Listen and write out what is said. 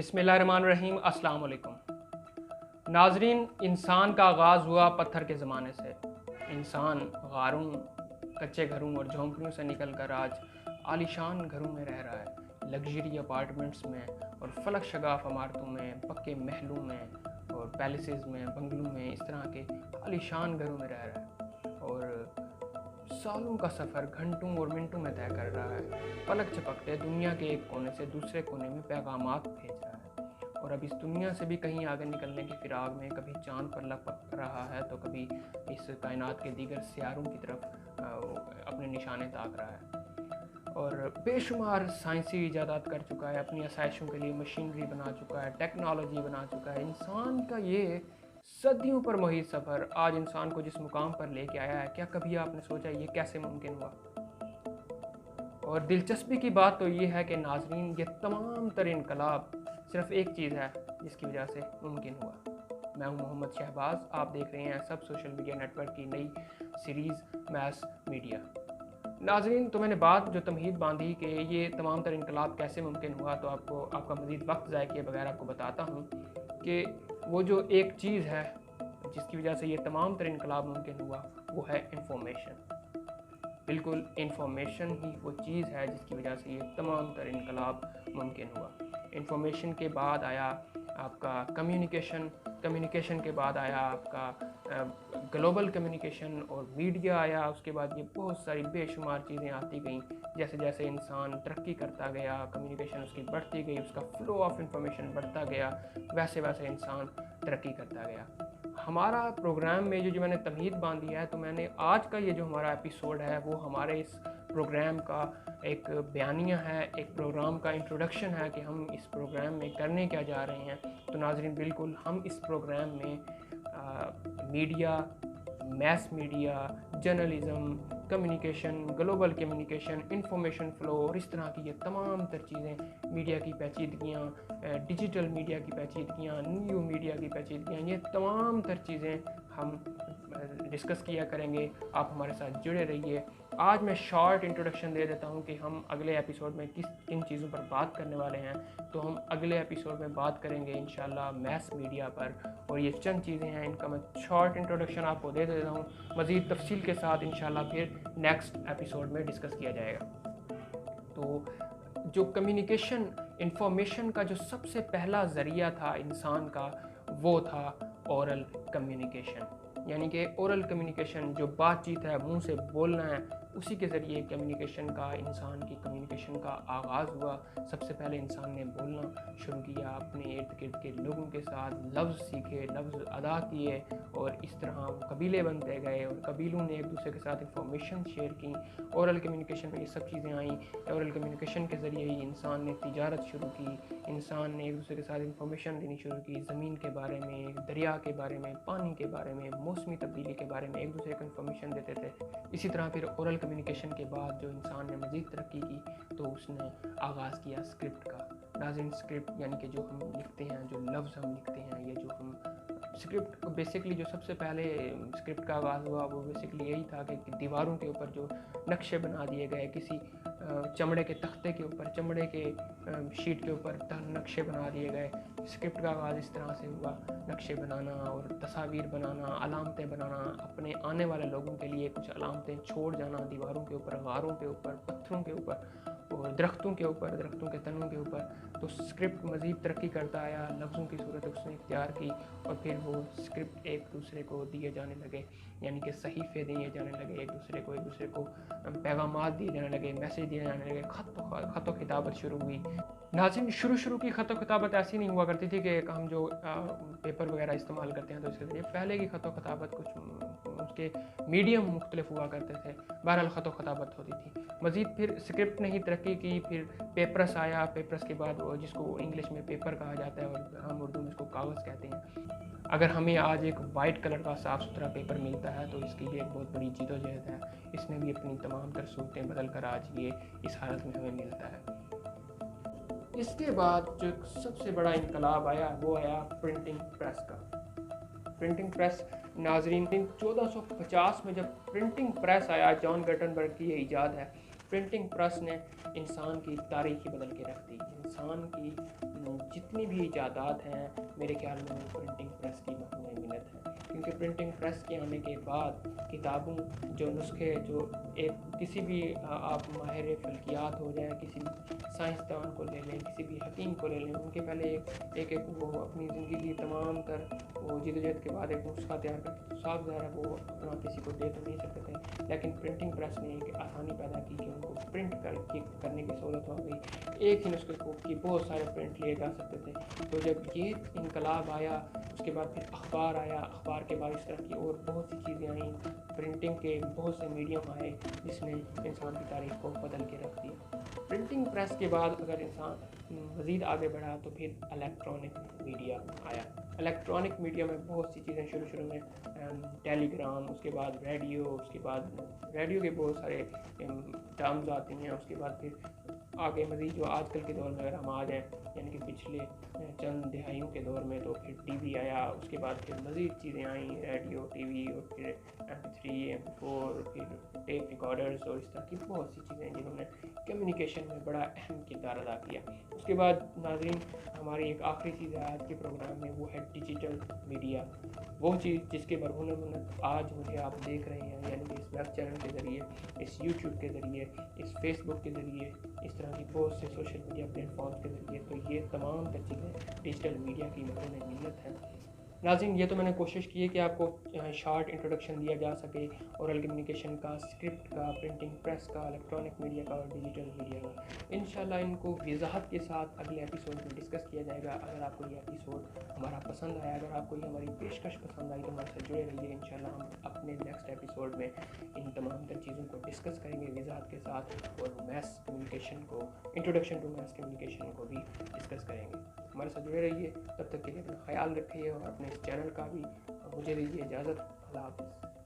बिस्मिल्लाहिर्रहमानिर्रहीम, अस्सलाम वालेकुम। नाजरीन, इंसान का आगाज़ हुआ पत्थर के ज़माने से। इंसान गारों, कच्चे घरों और झोंपड़ियों से निकलकर आज आलीशान घरों में रह रहा है, लग्जरी अपार्टमेंट्स में और फलक शगाफ इमारतों में, पक्के महलों में और पैलेसेस में, बंगलों में, इस तरह के आलीशान घरों में रह रहा है और सालों का सफ़र घंटों और मिनटों में तय कर रहा है। पलक झपकते दुनिया के एक कोने से दूसरे कोने में पैगामात भेज रहा है और अब इस दुनिया से भी कहीं आगे निकलने की फिराक में कभी चांद पर लपक रहा है तो कभी इस कायनात के दीगर सियारों की तरफ अपने निशाने ताक रहा है और बेशुमार साइंसी इजादात कर चुका है, अपनी आसाइशों के लिए मशीनरी बना चुका है, टेक्नोलॉजी बना चुका है। इंसान का ये सदियों पर मुहित सफ़र आज इंसान को जिस मुकाम पर लेके आया है, क्या कभी आपने सोचा ये कैसे मुमकिन हुआ? और दिलचस्पी की बात तो ये है कि नाजरीन, ये तमाम तर इनकलाब सिर्फ एक चीज़ है जिसकी वजह से मुमकिन हुआ। मैं हूं मोहम्मद शहबाज, आप देख रहे हैं सब सोशल मीडिया नेटवर्क की नई सीरीज़ मैस मीडिया। नाजरीन, तो मैंने बात जो तमहीद बांधी कि ये तमाम तर इनकलाब कैसे मुमकिन हुआ, तो आपका मज़ीद वक्त ज़ाय किए बगैर आपको बताता हूँ कि वो जो एक चीज़ है जिसकी वजह से ये तमाम तर इनकलाब मुमकिन हुआ, वो है इंफॉर्मेशन। बिल्कुल, इंफॉर्मेशन ही वो चीज़ है जिसकी वजह से ये तमाम तर इनकलाब मुमकिन हुआ। इंफॉर्मेशन के बाद आया आपका कम्युनिकेशन के बाद आया आपका ग्लोबल कम्युनिकेशन और मीडिया आया। उसके बाद ये बहुत सारी बेशुमार चीज़ें आती गईं। जैसे जैसे इंसान तरक्की करता गया, कम्युनिकेशन उसकी बढ़ती गई, उसका फ्लो ऑफ इंफॉर्मेशन बढ़ता गया, वैसे वैसे इंसान तरक्की करता गया। हमारा प्रोग्राम में जो मैंने तमहीद बांधी है, तो मैंने आज का ये जो हमारा एपिसोड है वो हमारे इस प्रोग्राम का एक बयानिया है, एक प्रोग्राम का इंट्रोडक्शन है कि हम इस प्रोग्राम में करने क्या जा रहे हैं। तो नाजरीन, बिल्कुल हम इस प्रोग्राम में media, mess media, journalism, communication, global communication, information flow और इस तरह की ये तमाम तर चीज़ें, मीडिया की पेचीदगियाँ, डिजिटल मीडिया की पेचीदगियाँ, न्यू मीडिया की पेचीदगियाँ, ये तमाम तर चीज़ें हम डिस्कस किया करेंगे। आप हमारे साथ जुड़े रहिए। आज मैं शॉर्ट इंट्रोडक्शन दे देता हूँ कि हम अगले एपिसोड में किन चीज़ों पर बात करने वाले हैं। तो हम अगले एपिसोड में बात करेंगे इंशाल्लाह मैस मीडिया पर, और ये चंद चीज़ें हैं, इनका मैं शॉर्ट इंट्रोडक्शन आपको दे देता हूँ। मज़ीद तफसील के साथ इंशाल्लाह फिर नेक्स्ट एपिसोड में डिस्कस किया जाएगा। तो जो कम्युनिकेशन, इंफॉर्मेशन का जो सबसे पहला ज़रिया था इंसान का, वो था ओरल कम्युनिकेशन। यानी कि ओरल कम्युनिकेशन, जो बातचीत है, मुंह से बोलना है, उसी के ज़रिए कम्युनिकेशन का, इंसान की कम्युनिकेशन का आगाज़ हुआ। सबसे पहले इंसान ने बोलना शुरू किया, अपने इर्द गिर्द के लोगों के साथ लफ्ज़ सीखे, लफ्ज़ अदा किए और इस तरह कबीले बनते गए और कबीलों ने एक दूसरे के साथ इंफॉर्मेशन शेयर की। ओरल कम्युनिकेशन में ये सब चीज़ें आईं। ओरल कम्युनिकेशन के ज़रिए ही इंसान ने तिजारत शुरू की, इंसान ने एक दूसरे के साथ इंफॉर्मेशन देनी शुरू की, ज़मीन के बारे में, दरिया के बारे में, पानी के बारे में, मौसमी तब्दीली के बारे में एक दूसरे को इंफॉर्मेशन देते थे। इसी तरह फिर ओरल कम्युनिकेशन के बाद जो इंसान ने मज़ीद तरक्की की तो उसने आगाज़ किया स्क्रिप्ट का। नाज़रीन, स्क्रिप्ट यानी कि जो हम लिखते हैं, जो लफ्ज़ हम लिखते हैं, ये जो हम स्क्रिप्ट को बेसिकली जो सबसे पहले स्क्रिप्ट का आगाज़ हुआ वो बेसिकली यही था कि दीवारों के ऊपर जो नक्शे बना दिए गए, किसी चमड़े के तख्ते के ऊपर, चमड़े के शीट के ऊपर नक्शे बना दिए गए। स्क्रिप्ट का आगाज़ इस तरह से हुआ, नक्शे बनाना और तस्वीर बनाना, अलामतें बनाना, अपने आने वाले लोगों के लिए कुछ अलामतें छोड़ जाना दीवारों के ऊपर, गारों के ऊपर, पत्थरों के ऊपर और दरख्तों के ऊपर, दरख्तों के तनों के ऊपर। तो स्क्रिप्ट मज़ीद तरक्की करता आया, लफ्ज़ों की सूरत उसने इख्तियार की और फिर वो स्क्रिप्ट एक दूसरे को दिए जाने लगे, यानी कि सहीफ़े दिए जाने लगे, एक दूसरे को पैगामात दिए जाने लगे, मैसेज दिए जाने लगे, ख़त व खिताबत शुरू हुई। नाज़रीन, शुरू की ख़त व खिताबत ऐसी नहीं हुआ करती थी कि हम जो पेपर वगैरह इस्तेमाल करते हैं तो इसके ज़रिए, पहले की ख़त व खिताबत कुछ उसके मीडियम मुख्तलिफ हुआ करते थे। बहरहाल ख़त व खिताबत होती थी। मज़ीद फिर स्क्रिप्ट ने ही तरक्की की, फिर पेपरस आया। पेपरस के बाद वो जिसको इंग्लिश में पेपर कहा जाता है और हम उर्दू में इसको कागज़ कहते हैं। अगर हमें आज एक वाइट कलर का साफ़ सुथरा पेपर मिलता है तो इसकी भी एक बहुत बड़ी जद्दोजहद है। इसने भी अपनी तमाम तर सूरतें बदल कर आज ये इस हालत में हमें मिलता है। इसके बाद जो सबसे बड़ा इनकलाब आया वो आया प्रिंटिंग प्रेस का। प्रिंटिंग प्रेस, नाजरीन, 1450 में जब प्रिंटिंग प्रेस आया, जॉन गटनबर्ग की ये ईजाद है, प्रिंटिंग प्रेस ने इंसान की तारीख ही बदल के रख दी। इंसान की जितनी भी इजादात हैं मेरे ख्याल में वो प्रिंटिंग प्रेस की मसनूई मिन्नत है, क्योंकि प्रिंटिंग प्रेस के आने के बाद किताबों जो नुस्खे जो एक किसी भी आप माहिर फल्कियात हो जाए, किसी भी साइंसदान को ले लें, किसी भी हकीम को ले लें, उनके पहले एक एक वो अपनी ज़िंदगी तमाम कर वो जदोजहद के बाद एक नुस्खा तैयार करके तो साफ ज़ाहिर है वो अपना किसी को दे तो नहीं सकते थे, लेकिन प्रिंटिंग प्रेस ने एक आसानी पैदा की कि उनको प्रिंट करने की सहूलत हो गई। एक ही नुस्खे को की बहुत सारे प्रिंट लिए जा सकते थे। तो जब ये इनकलाब आया उसके बाद फिर अखबार आया, अखबार के बाद इस तरह की और बहुत सी चीज़ें आई, प्रिंटिंग के बहुत से मीडियम आए जिसने इंसान की तारीख को बदल के रख दिया। प्रिंटिंग प्रेस के बाद अगर इंसान मज़ीद आगे बढ़ा तो फिर इलेक्ट्रॉनिक मीडिया आया। इलेक्ट्रॉनिक मीडिया में बहुत सी चीज़ें शुरू में टेलीग्राम, उसके बाद रेडियो, उसके बाद रेडियो के बहुत सारे टर्म्स आती हैं, उसके बाद फिर आगे मज़ीद जो आजकल के दौर में अगर हम आ जाएँ यानी कि पिछले चंद दिहाइयों के दौर में तो फिर टीवी आया, उसके बाद फिर मज़ीद चीज़ें आई, रेडियो, टीवी और फिर MP3, MP4, फिर टेप रिकॉर्डर्स और इस तरह की बहुत सी चीज़ें जिन्होंने कम्युनिकेशन में बड़ा अहम किरदार अदा किया। उसके बाद नाज़रीन हमारी एक आखिरी चीज़ है आज के प्रोग्राम में, वो है डिजिटल मीडिया, वो चीज़ जिसके बरहुन आज मुझे आप देख रहे हैं, यानी कि इस वेब चैनल के ज़रिए, इस यूट्यूब के ज़रिए, इस फेसबुक के ज़रिए, इस तरह की बहुत से सोशल मीडिया प्लेटफॉर्म्स के ज़रिए। तो ये तमाम चीज़ें डिजिटल मीडिया की मदद मिलत है। नाज़रीन ये तो मैंने कोशिश की है कि आपको शॉर्ट इंट्रोडक्शन दिया जा सके ओरल कम्युनिकेशन का, स्क्रिप्ट का, प्रिंटिंग प्रेस का, इलेक्ट्रॉनिक मीडिया का और डिजिटल मीडिया का। इंशाल्लाह इनको वजाहत के साथ अगले एपिसोड में डिस्कस किया जाएगा। अगर आपको ये एपिसोड हमारा पसंद आया, अगर आपको ये हमारी पेशकश पसंद आई तो हमारे साथ जुड़े रहिए। इंशाल्लाह हम अपने नेक्स्ट एपिसोड में इन तमाम तर चीज़ों को डिस्कस करेंगे वजाहत के साथ और मैस कम्युनिकेशन को, इंट्रोडक्शन टू मैस कम्युनिकेशन को भी डिस्कस करेंगे। हमारे साथ जुड़े रहिए, तब तक के लिए अपना ख्याल रखिए और अपने इस चैनल का भी मुझे दीजिए इजाज़त। अल्लाह हाफ़िज़।